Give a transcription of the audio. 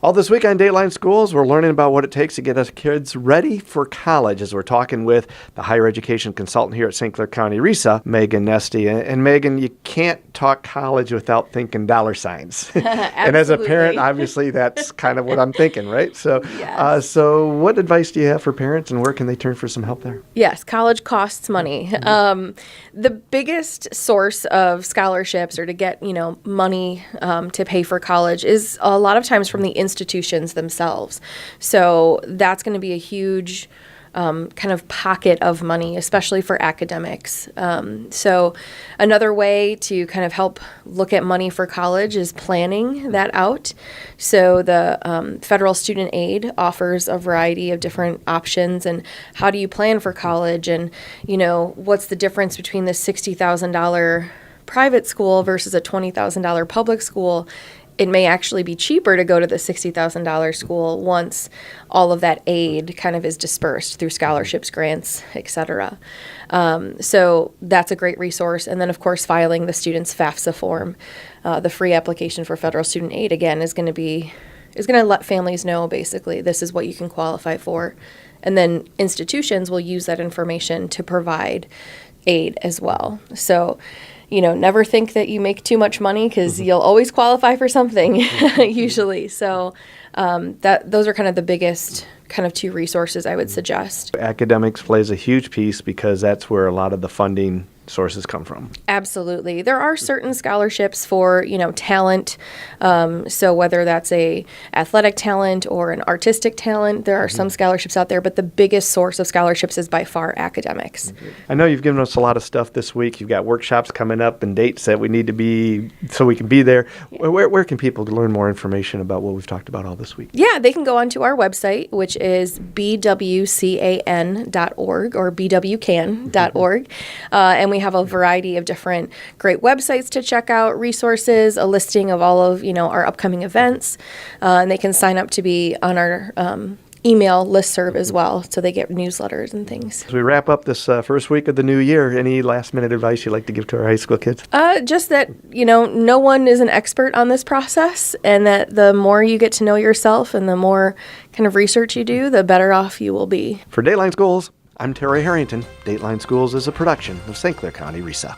All this week on Dateline Schools, we're learning about what it takes to get us kids ready for college as we're talking with the higher education consultant here at St. Clair County RESA, Meghan Nyeste. And Meghan, you can't talk college without thinking dollar signs. And as a parent, obviously, that's kind of what I'm thinking, right? So, Yes. So what advice do you have for parents, and where can they turn for some help there? Yes, college costs money. The biggest source of scholarships or to get, money to pay for college is a lot of times from the institutions themselves. So that's going to be a huge kind of pocket of money, especially for academics. So another way to kind of help look at money for college is planning that out. So the federal student aid offers a variety of different options, and how do you plan for college, and what's the difference between the $60,000 private school versus a $20,000 public school. It may actually be cheaper to go to the $60,000 school once all of that aid kind of is dispersed through scholarships, grants, etc. So that's a great resource. And then, of course, filing the student's FAFSA form, the free application for federal student aid, again, is going to let families know, basically, this is what you can qualify for. And then institutions will use that information to provide aid as well. So never think that you make too much money, because you'll always qualify for something, usually. So those are kind of the biggest kind of two resources I would suggest. Academics plays a huge piece because that's where a lot of the funding sources come from. Absolutely. There are certain scholarships for, talent. So whether that's a athletic talent or an artistic talent, there are some scholarships out there, but the biggest source of scholarships is by far academics. I know you've given us a lot of stuff this week. You've got workshops coming up and dates that we need to be so we can be there. Where can people learn more information about what we've talked about all this week? Yeah, they can go onto our website, which is bwcan.org or bwcan.org. And we have a variety of different great websites to check out, resources, a listing of all of, our upcoming events. And they can sign up to be on our email listserv as well, so they get newsletters and things. As we wrap up this first week of the new year, any last-minute advice you'd like to give to our high school kids? Just that, no one is an expert on this process, and that the more you get to know yourself and the more kind of research you do, the better off you will be. For Dateline Schools, I'm Terry Harrington. Dateline Schools is a production of St. Clair County RESA.